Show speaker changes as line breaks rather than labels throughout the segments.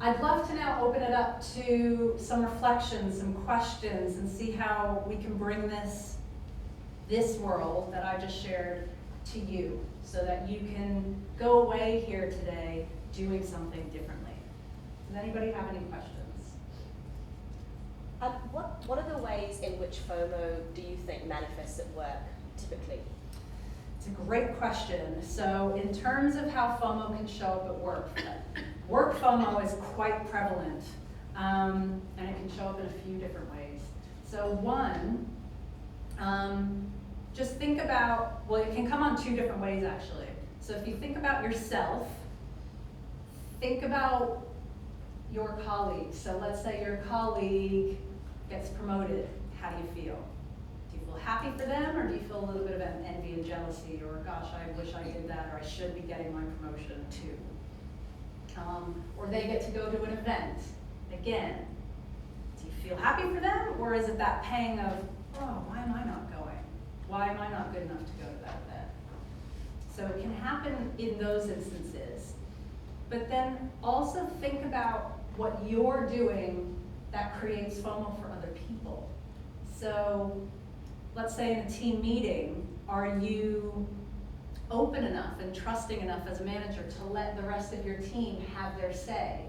I'd love to now open it up to some reflections, some questions, and see how we can bring this world that I just shared to you, so that you can go away here today doing something differently. Does anybody have any questions?
What are the ways in which FOMO do you think manifests at work typically?
It's a great question. So in terms of how FOMO can show up at work FOMO is quite prevalent, and it can show up in a few different ways. So one, just think about, well, it can come on two different ways actually. So if you think about yourself, think about your colleagues. So let's say your colleague gets promoted. How do you feel? Do you feel happy for them, or do you feel a little bit of envy and jealousy, or gosh, I wish I did that, or I should be getting my promotion too? Or they get to go to an event. Again, do you feel happy for them, or is it that pang of, oh, why am I not going? Why am I not good enough to go to that event? So it can happen in those instances. But then also think about what you're doing that creates FOMO for other people. So let's say in a team meeting, are you open enough and trusting enough as a manager to let the rest of your team have their say?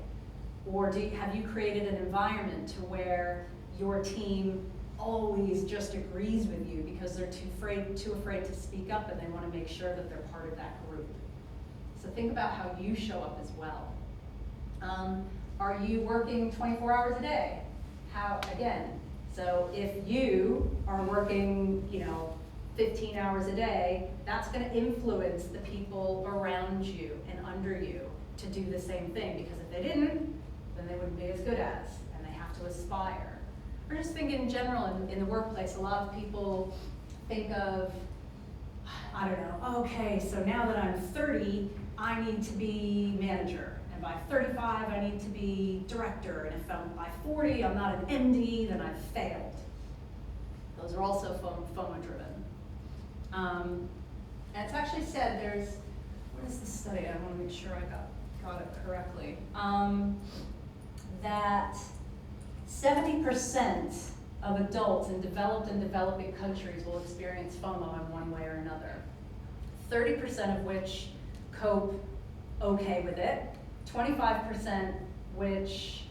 Or have you created an environment to where your team always just agrees with you because they're too afraid to speak up, and they want to make sure that they're part of that group? So think about how you show up as well. Are you working 24 hours a day? How, again, so if you are working, 15 hours a day, that's going to influence the people around you and under you to do the same thing, because if they didn't, then they wouldn't be as good as, and they have to aspire. Or just think in general in the workplace, a lot of people think of, I don't know, okay, so now that I'm 30, I need to be manager. And by 35, I need to be director. And if I'm by 40, I'm not an MD, then I've failed. Those are also FOMO driven. And it's actually said what is the study? I want to make sure I got it correctly. That 70% of adults in developed and developing countries will experience FOMO in one way or another. 30% of which cope okay with it, 25% which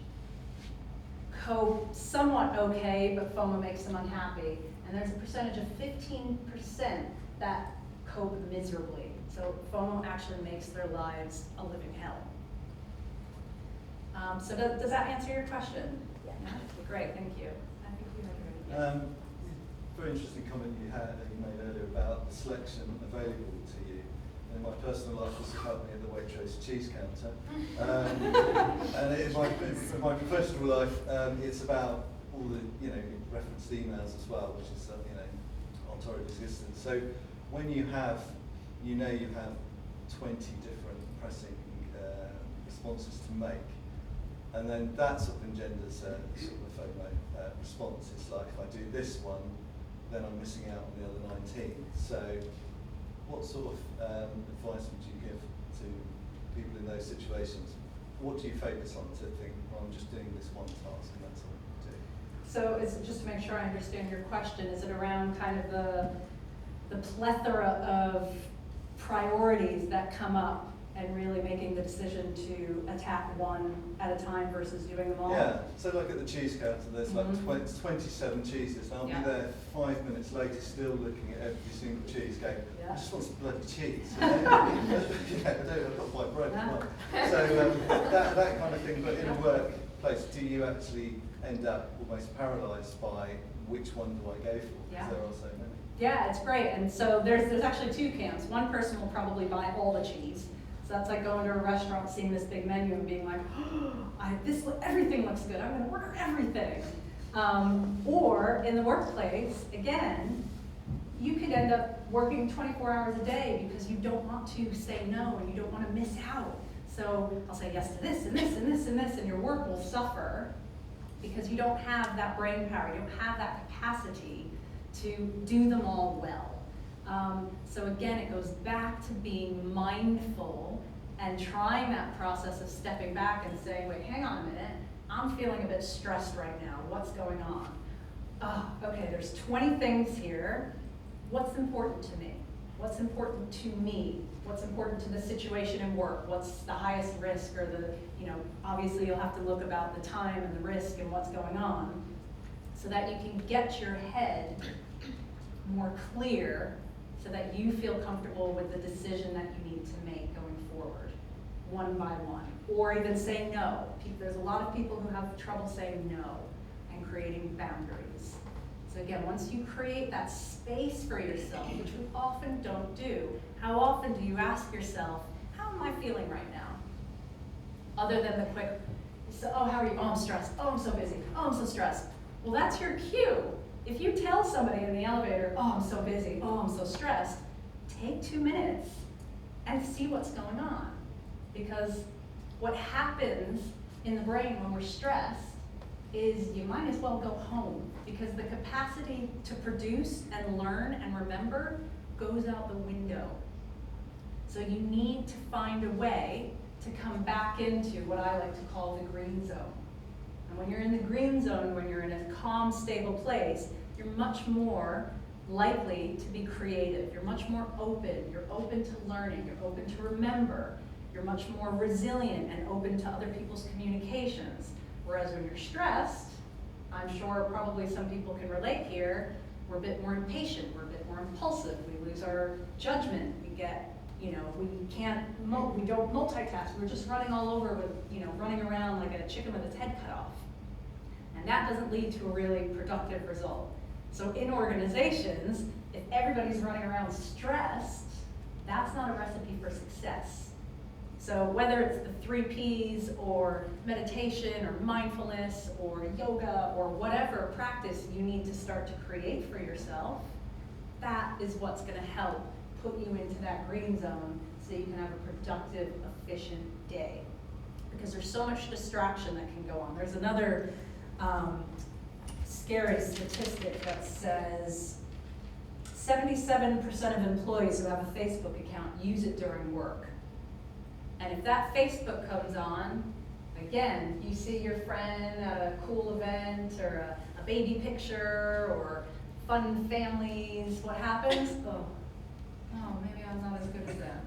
cope somewhat okay, but FOMO makes them unhappy, and there's a percentage of 15% that cope miserably. So FOMO actually makes their lives a living hell. So does that answer your question?
Yeah.
Great, thank you. I think we have it.
Very interesting comment you made earlier about the selection available to you. In my personal life, this helped me at the Waitrose cheese counter. And in my professional life, it's about all the referenced emails as well, which is on torrid existence. So when you have 20 different pressing responses to make, and then that sort of engenders sort of a FOMO response. It's like, if I do this one, then I'm missing out on the other 19. So what sort of advice would you give to people in those situations? What do you focus on to think, well, I'm just doing this one task and that's all I do?
So just to make sure I understand your question, is it around kind of the plethora of priorities that come up and really making the decision to attack one at a time versus doing them all?
Yeah, so like at the cheese counter, there's like 27 cheeses, and I'll be there 5 minutes later still looking at every single cheese going, I just want some bloody cheese. I've got my bread. So that kind of thing, but in a workplace, do you actually end up almost paralysed by which one do I go for? Because there are so many.
Yeah, it's great. And so there's actually two camps. One person will probably buy all the cheese. So that's like going to a restaurant, seeing this big menu and being like, everything looks good, I'm going to order everything. Or in the workplace, again, you could end up working 24 hours a day because you don't want to say no and you don't want to miss out. So I'll say yes to this and this and this and this, and your work will suffer because you don't have that brain power, you don't have that capacity to do them all well. So again, it goes back to being mindful and trying that process of stepping back and saying, wait, hang on a minute, I'm feeling a bit stressed right now, what's going on? Oh, okay, there's 20 things here. What's important to me? What's important to me? What's important to the situation in work? What's the highest risk, or the, obviously you'll have to look about the time and the risk and what's going on, so that you can get your head more clear so that you feel comfortable with the decision that you need to make going forward, one by one, or even say no. There's a lot of people who have trouble saying no and creating boundaries. So again, once you create that space for yourself, which we often don't do, how often do you ask yourself, how am I feeling right now? Other than the quick, so, oh, how are you? Oh, I'm stressed. Oh, I'm so busy. Oh, I'm so stressed. Well, that's your cue. If you tell somebody in the elevator, oh, I'm so busy, oh, I'm so stressed, take 2 minutes and see what's going on. Because what happens in the brain when we're stressed is you might as well go home, because the capacity to produce and learn and remember goes out the window. So you need to find a way to come back into what I like to call the green zone. And when you're in the green zone, when you're in a calm, stable place, you're much more likely to be creative. You're much more open. You're open to learning. You're open to remember. You're much more resilient and open to other people's communications. Whereas when you're stressed, I'm sure probably some people can relate here, we're a bit more impatient, we're a bit more impulsive, we lose our judgment, we get, we don't multitask, we're just running all over with, running around like a chicken with its head cut off. And that doesn't lead to a really productive result. So in organizations, if everybody's running around stressed, that's not a recipe for success. So whether it's the 3 Ps or meditation or mindfulness or yoga or whatever practice you need to start to create for yourself, that is what's going to help put you into that green zone so you can have a productive, efficient day. Because there's so much distraction that can go on. There's another scary statistic that says 77% of employees who have a Facebook account use it during work. And if that Facebook comes on, again, you see your friend at a cool event or a baby picture or fun families, what happens? Oh, maybe I'm not as good as them.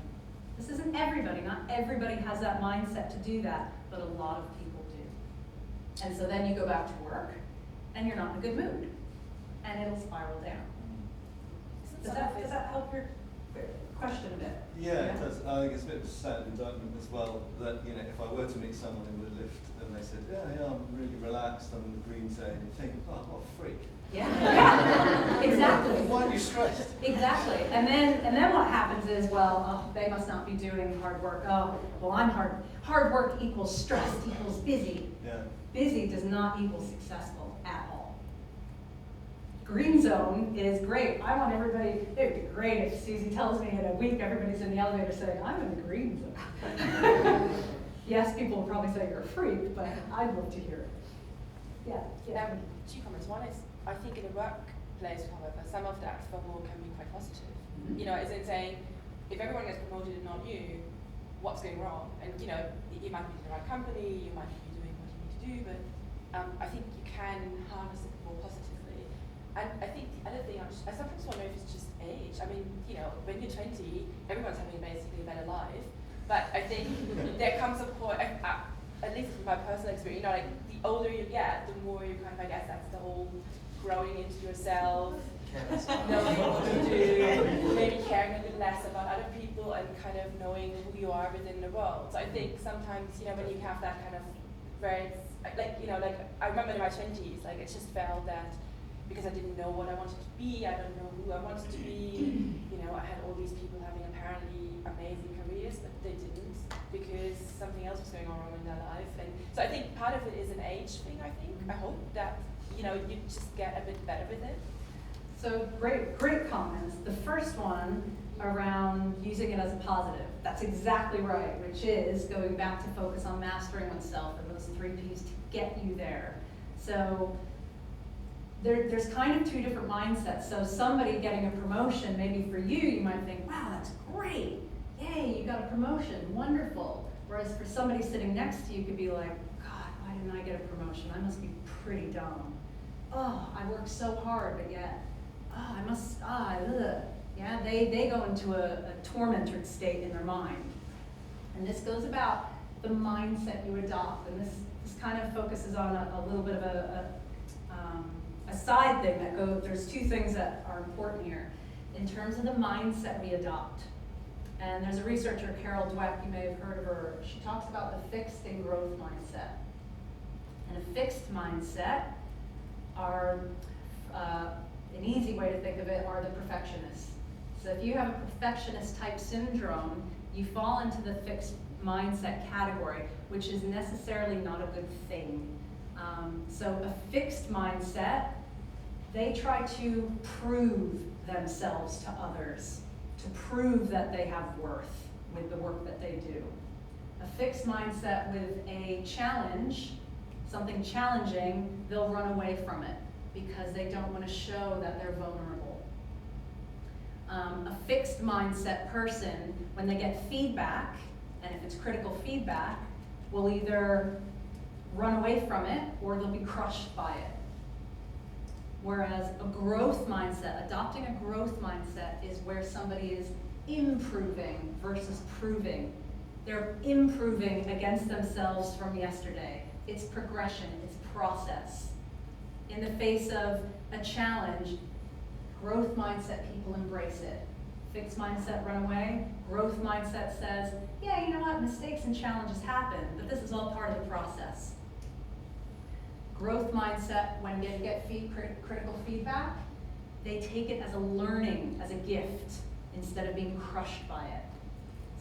This isn't everybody. Not everybody has that mindset to do that, but a lot of people do. And so then you go back to work, and you're not in a good mood, and it'll spiral down. Does that help your question a bit?
Yeah, it does. I think it's a bit of a sad indictment as well that, if I were to meet someone in the lift and they said, yeah, I'm really relaxed, I'm in the green zone, you think, oh, what a freak.
Yeah, exactly.
Why are you stressed?
Exactly. And then what happens is, well, oh, they must not be doing hard work. Oh, well, I'm hard work equals stress equals busy.
Yeah.
Busy does not equal successful at all. Green zone is great. I want everybody, it would be great if Susie tells me in a week everybody's in the elevator saying, I'm in the green zone. Yes, people will probably say you're a freak, but I'd love to hear it. Yeah.
2 comments. One is, I think in the workplace, however, some of that FOMO can be quite positive.
Mm-hmm.
As in saying, if everyone gets promoted and not you, what's going wrong? And you might be in the right company, you might be doing what you need to do, but I think you can harness it more positively. And I think the other thing, I sometimes wonder if it's just age. I mean, when you're 20, everyone's having basically a better life. But I think there comes a point, at least from my personal experience, like the older you get, the more you kind of, I guess that's the whole growing into yourself, knowing what to do, maybe caring a little less about other people and kind of knowing who you are within the world. So I think sometimes, when you have that kind of very, like I remember in my 20s, like it just felt that because I didn't know what I wanted to be, I don't know who I wanted to be, I had all these people having apparently amazing careers, but they didn't because something else was going on wrong in their life. And so I think part of it is an age thing, I think. I hope that, you just get a bit better with it.
So great comments. The first one around using it as a positive. That's exactly right, which is going back to focus on mastering oneself and those 3 Ps to get you there. So there's kind of 2 different mindsets. So somebody getting a promotion, maybe for you, you might think, wow, that's great. yay, you got a promotion, wonderful. Whereas for somebody sitting next to you could be like, God, why didn't I get a promotion? I must be pretty dumb. Oh, I worked so hard, but yet, ugh. Yeah, they go into a tormented state in their mind. And this goes about the mindset you adopt, and this kind of focuses on a little bit of a side thing that goes, there's two things that are important here. In terms of the mindset we adopt, and there's a researcher, Carol Dweck, you may have heard of her, she talks about the fixed and growth mindset. And a fixed mindset are, an easy way to think of it, are the perfectionists. So if you have a perfectionist type syndrome, you fall into the fixed mindset category, which is necessarily not a good thing. So a fixed mindset, they try to prove themselves to others, to prove that they have worth with the work that they do. A fixed mindset with a challenge, something challenging, they'll run away from it because they don't want to show that they're vulnerable. A fixed mindset person, when they get feedback, and if it's critical feedback, will either run away from it or they'll be crushed by it. Whereas a growth mindset, adopting a growth mindset, is where somebody is improving versus proving. They're improving against themselves from yesterday. It's progression, it's process. In the face of a challenge, growth mindset people embrace it. Fixed mindset run away. Growth mindset says, yeah, you know what, mistakes and challenges happen, but this is all part of the process. Growth mindset, when they get critical feedback, they take it as a learning, as a gift, instead of being crushed by it.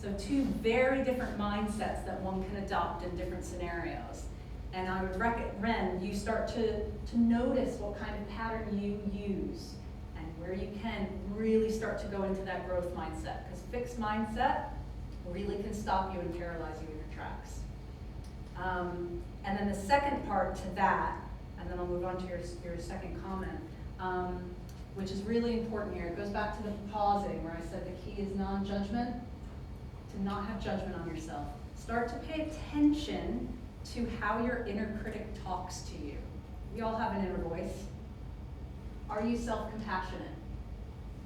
So two very different mindsets that one can adopt in different scenarios. And I would recommend you start to notice what kind of pattern you use, and where you can really start to go into that growth mindset, because fixed mindset really can stop you and paralyze you in your tracks. And then the second part to that, and then I'll move on to your second comment, which is really important here. It goes back to the pausing, where I said the key is non-judgment, to not have judgment on yourself. Start to pay attention to how your inner critic talks to you. We all have an inner voice. Are you self-compassionate?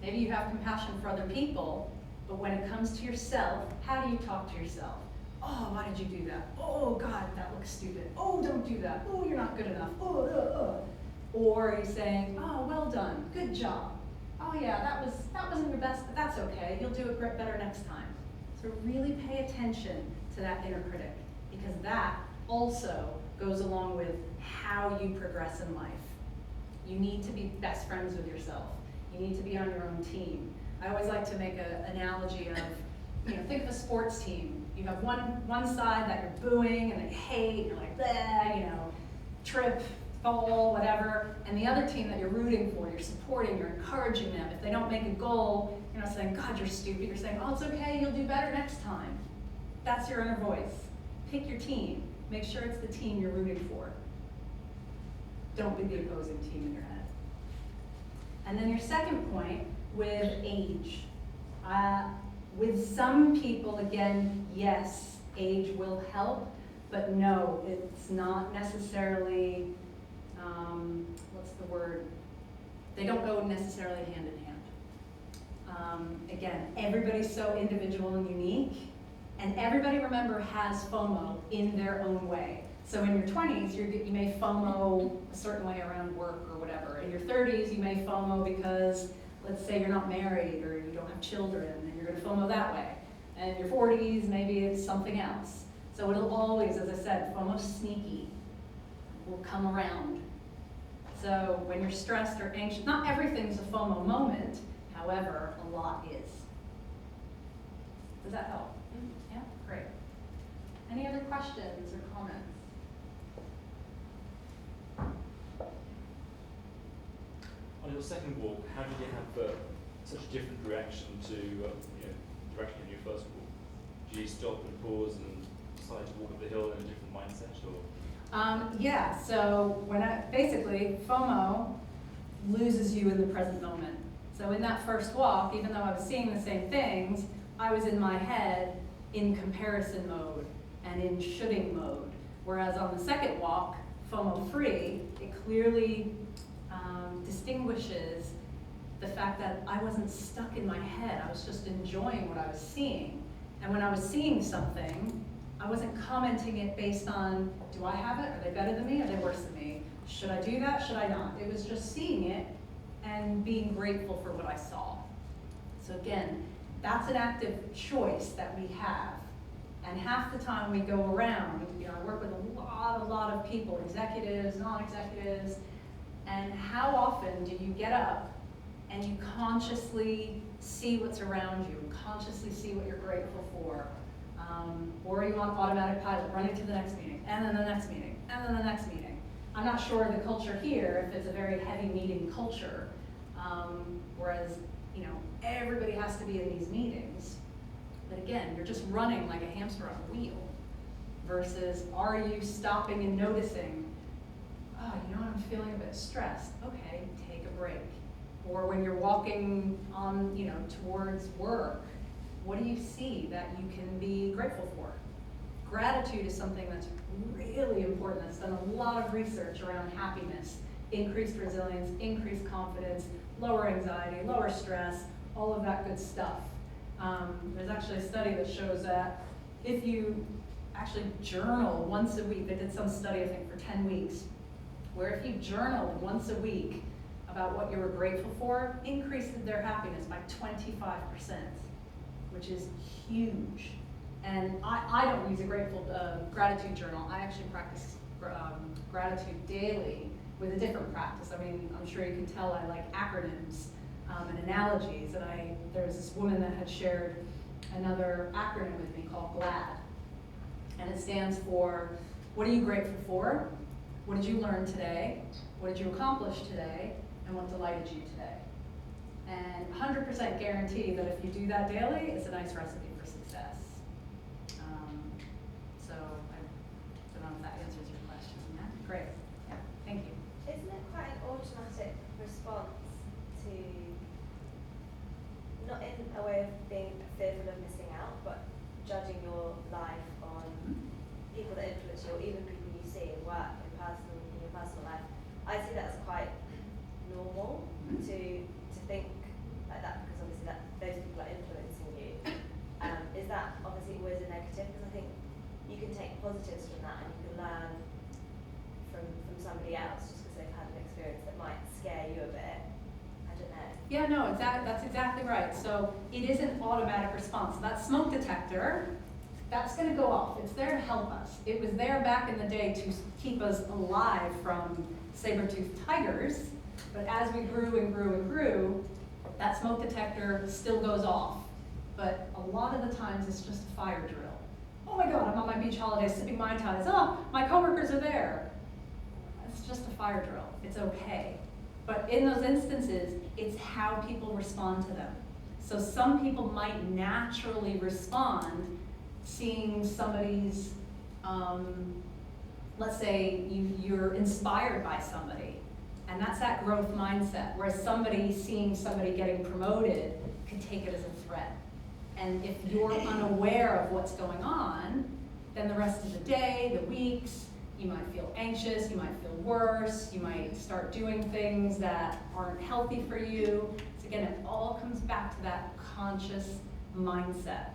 Maybe you have compassion for other people, but when it comes to yourself, how do you talk to yourself? Oh, why did you do that? Oh, God, that looks stupid. Oh, don't do that. Oh, you're not good enough. Or are you saying, oh, well done, good job. Oh yeah, that wasn't your best, but that's okay. You'll do it better next time. So really pay attention to that inner critic, because that also goes along with how you progress in life. You need to be best friends with yourself. You need to be on your own team. I always like to make an analogy of, think of a sports team. You have one side that you're booing and they hate, and you're like, bleh, trip, fall, whatever. And the other team that you're rooting for, you're supporting, you're encouraging them. If they don't make a goal, you're not saying, God, you're stupid. You're saying, oh, it's okay, you'll do better next time. That's your inner voice. Pick your team. Make sure it's the team you're rooting for. Don't be the opposing team in your head. And then your second point with age. With some people, again, yes, age will help, but no, it's not necessarily, what's the word? They don't go necessarily hand in hand. Again, everybody's so individual and unique, and everybody, remember, has FOMO in their own way. So in your 20s, you may FOMO a certain way around work or whatever. In your 30s, you may FOMO because, let's say you're not married or you don't have children, and you're gonna FOMO that way. And in your 40s, maybe it's something else. So it'll always, as I said, FOMO's sneaky, will come around. So when you're stressed or anxious, not everything's a FOMO moment, however, a lot is. Does that help? Yeah, great. Any other questions or comments?
On your second walk, how did you have such a different reaction to direction in your first walk? Did you stop and pause and decide to walk up the hill in a different mindset, or?
Yeah, so basically FOMO loses you in the present moment. So in that first walk, even though I was seeing the same things, I was in my head in comparison mode and in shoulding mode. Whereas on the second walk, FOMO free, it clearly distinguishes the fact that I wasn't stuck in my head. I was just enjoying what I was seeing. And when I was seeing something, I wasn't commenting it based on, do I have it? Are they better than me? Are they worse than me? Should I do that? Should I not? It was just seeing it and being grateful for what I saw. So again, that's an active choice that we have. And half the time we go around, I work with a lot of people, executives, non-executives, and how often do you get up and you consciously see what's around you, consciously see what you're grateful for, or are you on automatic pilot, running to the next meeting, and then the next meeting, and then the next meeting? I'm not sure the culture here, if it's a very heavy meeting culture, whereas, everybody has to be in these meetings. But again, you're just running like a hamster on a wheel, versus are you stopping and noticing, oh, I'm feeling a bit stressed. Okay, take a break. Or when you're walking on, towards work, what do you see that you can be grateful for? Gratitude is something that's really important. That's done a lot of research around happiness, increased resilience, increased confidence, lower anxiety, lower stress, all of that good stuff. There's actually a study that shows that if you actually journal once a week, they did some study, I think, for 10 weeks, where if you journal once a week about what you were grateful for, increased their happiness by 25%, which is huge. And I don't use a gratitude journal. I actually practice gratitude daily with a different practice. I mean, I'm sure you can tell I like acronyms and analogies. And there was this woman that had shared another acronym with me called GLAD. And it stands for, what are you grateful for? What did you learn today? What did you accomplish today? And what delighted you today? And 100% guarantee that if you do that daily, it's a nice recipe for success. So I don't know if that answers your question. Yeah? Great. Yeah. Thank you.
Isn't it quite an automatic response to, not in a way of being fearful of missing out, but judging your life on people that influence you, or even people you see in work, in your personal life? I see that as quite normal to think like that, because obviously those people are influencing you. Is that obviously always a negative? Because I think you can take positives from that, and you can learn from somebody else just because they've had an experience that might scare you a bit. I don't know.
Yeah, no, that's exactly right. So it is an automatic response. So that smoke detector, that's going to go off. It's there to help us. It was there back in the day to keep us alive from saber-toothed tigers. But as we grew and grew and grew, that smoke detector still goes off. But a lot of the times it's just a fire drill. Oh my God, I'm on my beach holiday sipping Mai Tais. Oh, my coworkers are there. It's just a fire drill. It's okay. But in those instances, it's how people respond to them. So some people might naturally respond seeing somebody's, let's say you're inspired by somebody, and that's that growth mindset, whereas somebody seeing somebody getting promoted could take it as a threat. And if you're unaware of what's going on, then the rest of the day, the weeks, you might feel anxious, you might feel worse, you might start doing things that aren't healthy for you. So again, it all comes back to that conscious mindset.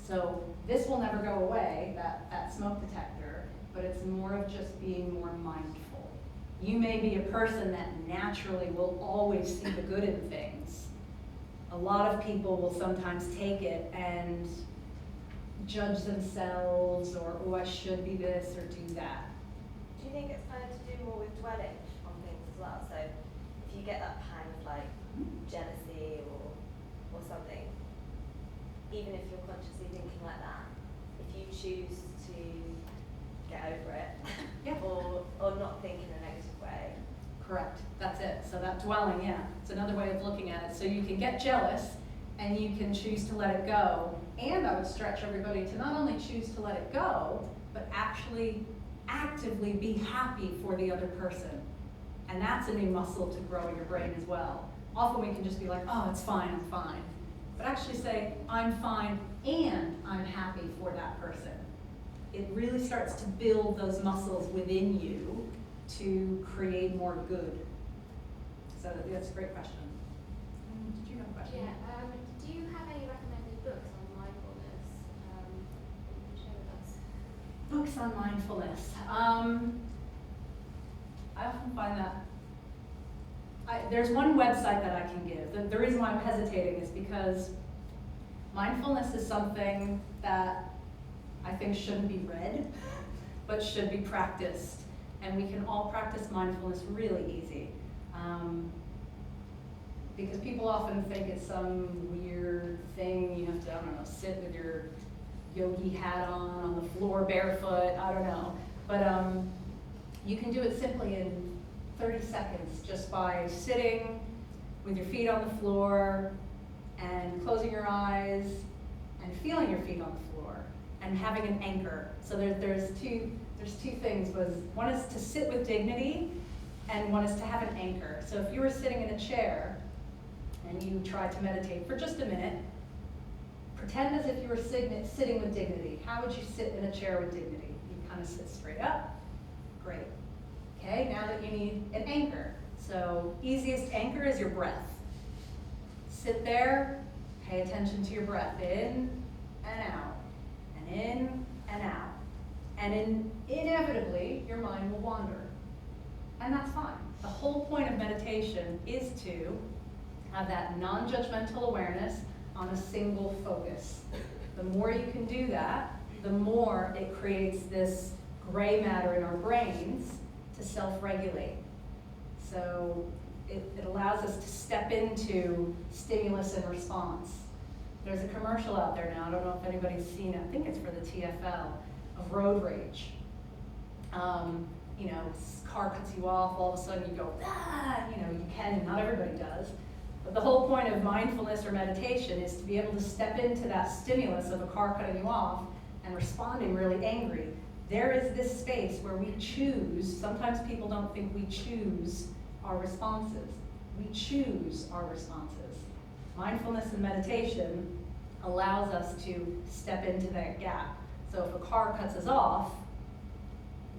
So this will never go away, that smoke detector, but it's more of just being more mindful. You may be a person that naturally will always see the good in things. A lot of people will sometimes take it and judge themselves, or, oh, I should be this or do that.
Do you think it's kind of to do more with dwelling on things as well? So if you get that pang of like jealousy or something, even if you're consciously thinking like that, if you choose to get over it,
Yeah.
or not think in a negative way.
Correct, that's it. So that dwelling, yeah, it's another way of looking at it. So you can get jealous and you can choose to let it go. And I would stretch everybody to not only choose to let it go, but actually actively be happy for the other person. And that's a new muscle to grow in your brain as well. Often we can just be like, oh, it's fine, I'm fine. but actually say, I'm fine and I'm happy for that person. It really starts to build those muscles within you to create more good. So that's a great question. Did you have a question?
Yeah, do you have any recommended books on mindfulness that you can share with us?
Books on mindfulness. I often find that there's one website that I can give. The reason why I'm hesitating is because mindfulness is something that I think shouldn't be read, but should be practiced. And we can all practice mindfulness really easy. Because people often think it's some weird thing, you have to, I don't know, sit with your yogi hat on the floor barefoot, I don't know. But you can do it simply in 30 seconds just by sitting with your feet on the floor and closing your eyes and feeling your feet on the floor and having an anchor. So there's two things. One is to sit with dignity and one is to have an anchor. So if you were sitting in a chair and you tried to meditate for just a minute, pretend as if you were sitting with dignity. How would you sit in a chair with dignity? You kind of sit straight up. Great. Okay, now that you need an anchor. So easiest anchor is your breath. Sit there, pay attention to your breath, in and out, and in and out. And inevitably, your mind will wander. And that's fine. The whole point of meditation is to have that non-judgmental awareness on a single focus. The more you can do that, the more it creates this gray matter in our brains to self-regulate. So it allows us to step into stimulus and response. There's a commercial out there now, I don't know if anybody's seen it, I think it's for the TFL, of road rage. Car cuts you off, all of a sudden you go, ah, you can, not everybody does. But the whole point of mindfulness or meditation is to be able to step into that stimulus of a car cutting you off and responding really angry. There is this space where we choose, sometimes people don't think we choose our responses. We choose our responses. Mindfulness and meditation allows us to step into that gap. So if a car cuts us off,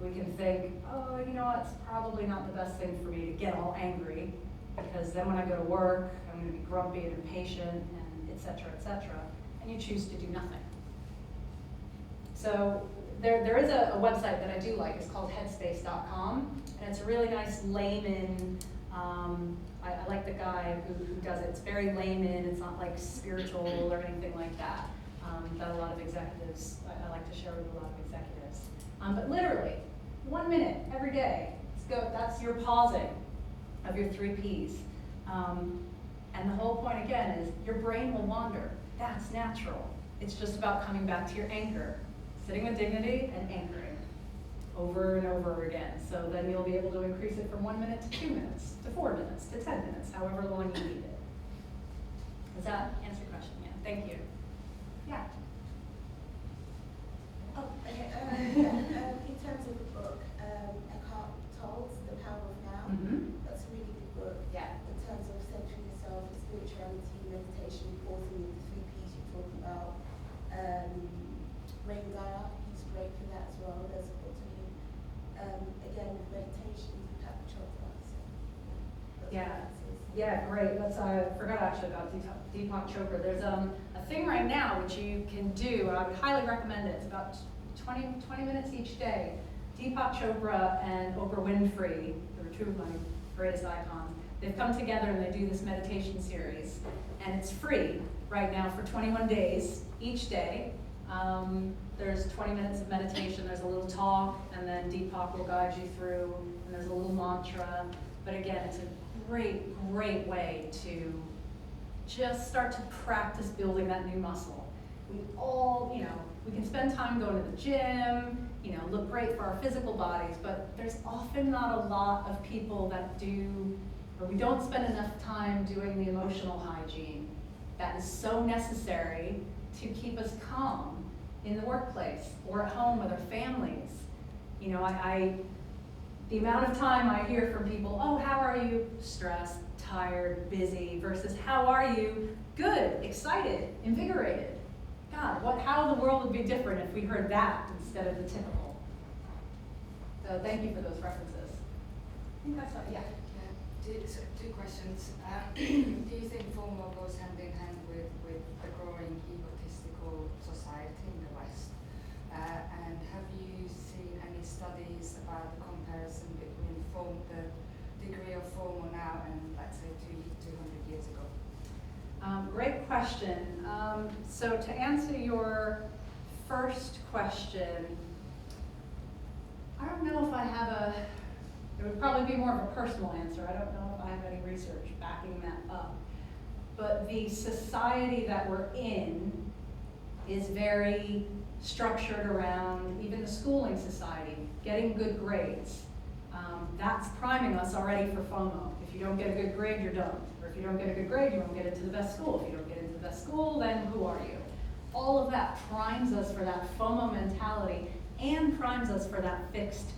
we can think, oh, you know what, it's probably not the best thing for me to get all angry, because then when I go to work, I'm going to be grumpy and impatient, and et cetera, and you choose to do nothing. So there is a website that I do like, it's called headspace.com, and it's a really nice layman, I like the guy who does it. It's very layman, it's not like spiritual or anything like that, that a lot of executives, I like to share with a lot of executives. But literally, 1 minute every day, that's your pausing of your 3 Ps. And the whole point again is your brain will wander. That's natural. It's just about coming back to your anchor, sitting with dignity and anchoring over and over again. So then you'll be able to increase it from 1 minute to 2 minutes, to 4 minutes, to 10 minutes, however long you need it. Does that answer your question? Yeah, thank you. Yeah.
Oh, okay. In terms of the book, Eckhart Tolle's The Power of Now, that's a really good book.
Yeah.
In terms of centering yourself, spirituality, meditation, pausing with the 3 Ps you talk about. Wayne Dyer, he's great for that as well. There's a book to him. Again, with meditation, Deepak Chopra. So, that's
Yeah.
what that is.
Yeah, great. I forgot actually about Deepak Chopra. There's a thing right now which you can do, and I would highly recommend it. It's about 20 minutes each day. Deepak Chopra and Oprah Winfrey, they're 2 of my greatest icons, they've come together and they do this meditation series. And it's free right now for 21 days, each day. There's 20 minutes of meditation, there's a little talk, and then Deepak will guide you through, and there's a little mantra. But again, it's a great way to just start to practice building that new muscle. We all, we can spend time going to the gym, look great for our physical bodies, but there's often not a lot of people that do, or we don't spend enough time doing the emotional hygiene that is so necessary to keep us calm in the workplace or at home with our families. the amount of time I hear from people, oh, how are you? Stressed, tired, busy, versus how are you? Good, excited, invigorated. God, how the world would be different if we heard that instead of the typical. So thank you for those references. I think that's all, yeah.
Two questions. Do you think FOMO goes hand in hand with the growing egotistical society in the West? And have you seen any studies about the comparison between the degree of FOMO now and, let's say, 200 years ago?
Great question. So to answer your first question, I don't know if I have it would probably be more of a personal answer. I don't know if I have any research backing that up. But the society that we're in is very structured around, even the schooling society, getting good grades. That's priming us already for FOMO. If you don't get a good grade, you're done. Or if you don't get a good grade, you won't get into the best school. If you don't get into the best school, then who are you? All of that primes us for that FOMO mentality and primes us for that fixed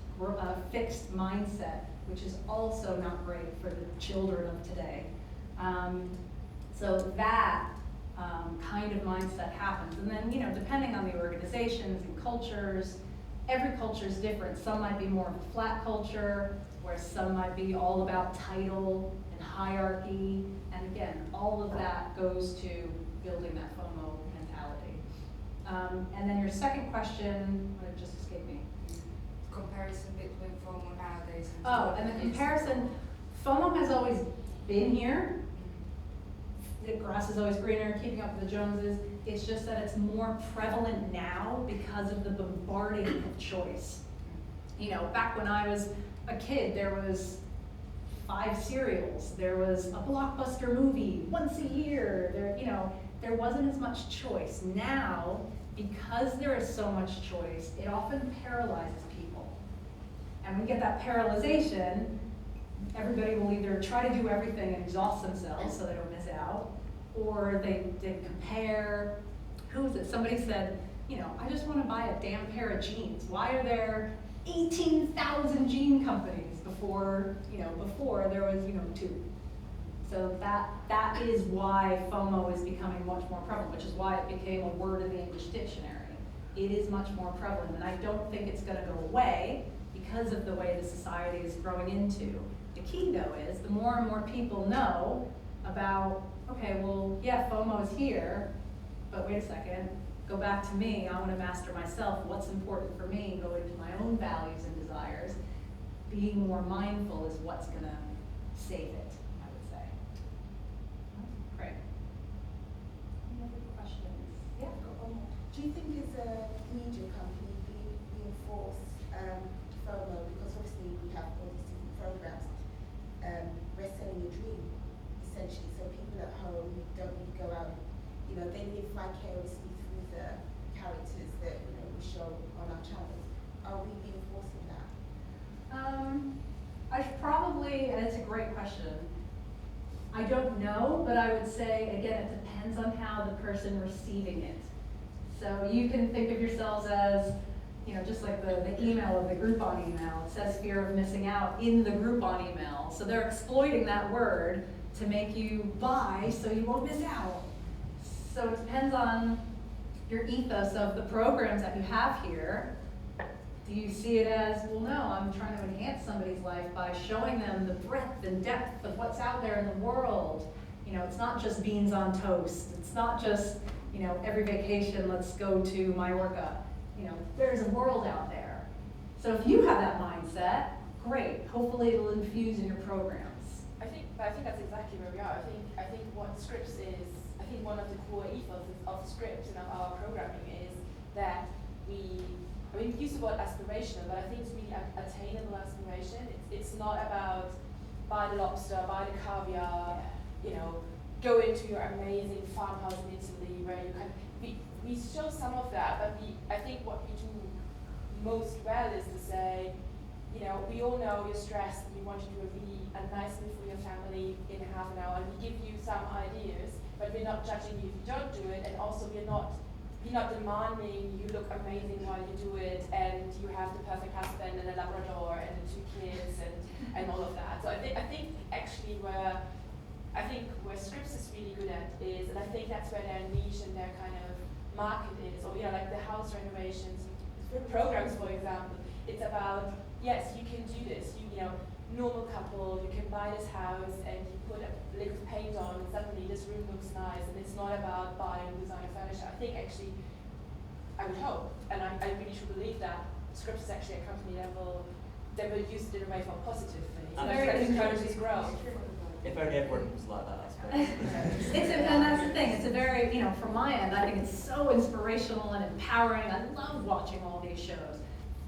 mindset, which is also not great for the children of today. So that kind of mindset happens. And then, depending on the organizations and cultures, every culture is different. Some might be more of a flat culture, where some might be all about title and hierarchy. And again, all of that goes to building that FOMO mentality. And then your second question, it just escaped me.
Comparison between FOMO nowadays and
And the comparison, FOMO has always been here. The grass is always greener, keeping up with the Joneses. It's just that it's more prevalent now because of the bombarding of choice. Back when I was a kid, there was 5 cereals. There was a blockbuster movie once a year. There wasn't as much choice. Now, because there is so much choice, it often paralyzes people. And when you get that paralyzation, everybody will either try to do everything and exhaust themselves so they don't miss out, or they compare. Who was it? Somebody said, I just want to buy a damn pair of jeans. Why are there 18,000 jean companies before there was, 2? So that is why FOMO is becoming much more prevalent, which is why it became a word in the English dictionary. It is much more prevalent, and I don't think it's going to go away because of the way the society is growing into. The key, though, is the more and more people know about, okay, well, yeah, FOMO is here, but wait a second, go back to me. I want to master myself. What's important for me? Go into my own values and desires. Being more mindful is what's going to save it, I would say. Great. Any other questions? Yeah, go on.
Do you think as a media company we reinforce FOMO, because obviously we have all these different programs, we're selling a dream essentially, so people at home who don't really go out, they live vicariously through the characters that we show on our channels. Are we reinforcing that?
I should probably, and it's a great question. I don't know, but I would say, again, it depends on how the person receiving it. So you can think of yourselves as, just like the email of the Groupon email. It says fear of missing out in the Groupon email. So they're exploiting that word to make you buy so you won't miss out. So it depends on your ethos of the programs that you have here. Do you see it as, well, no, I'm trying to enhance somebody's life by showing them the breadth and depth of what's out there in the world? It's not just beans on toast. It's not just, every vacation, let's go to Mallorca. There's a world out there. So if you have that mindset, great. Hopefully it'll infuse in your programs.
I think that's exactly where we are. I think what Scripps is, I think one of the core ethos of Scripps and of our programming is that we use the word aspirational, but I think it's really attainable aspiration. It's not about buy the lobster, buy the caviar, go into your amazing farmhouse in Italy where you can. We show some of that, but I think what we do most well is to say, we all know you're stressed and you want to do a nice meal for your family in half an hour, and we give you some ideas, but we're not judging you if you don't do it, and also we're not demanding you look amazing while you do it, and you have the perfect husband and a Labrador and the 2 kids, actually where I think where Scripps is really good at is, and I think that's where their niche and their kind of market is, or like the house renovations programs, for example. It's about, yes, you can do this. You know, normal couple, you can buy this house and you put a lick of paint on and suddenly this room looks nice, and it's not about buying designer furniture. I think actually, I would hope, and I really should believe that Scripps is actually a company that will use it in a way for positively. So that encourages growth.
If only everyone was like that, I suppose.
And that's the thing, it's a very, you know, from my end, I think it's so inspirational and empowering. I love watching all these shows.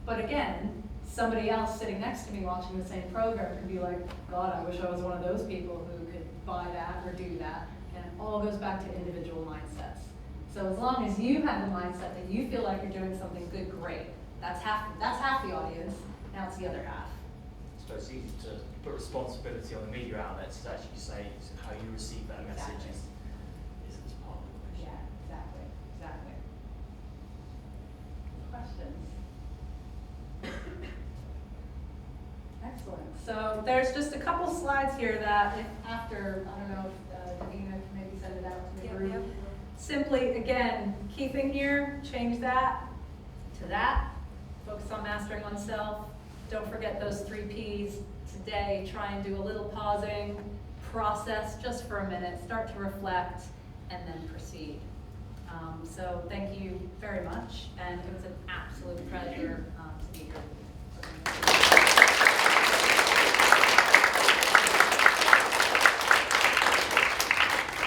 But again, somebody else sitting next to me watching the same program could be like, God, I wish I was one of those people who could buy that or do that. And it all goes back to individual mindsets. So as long as you have the mindset that you feel like you're doing something good, great. That's half the audience. Now it's the other half.
I suppose it's easy to put responsibility on the media outlets to actually say how you receive that message is part of the question.
Yeah, exactly. Questions? Excellent. So there's just a couple slides here that if after, I don't know if Davina can maybe send it out to the group. Simply, again, key thing here, change that to that. Focus on mastering oneself. Don't forget those 3 Ps. Today, try and do a little pausing, process just for a minute, start to reflect, and then proceed. So thank you very much, and it was an absolute pleasure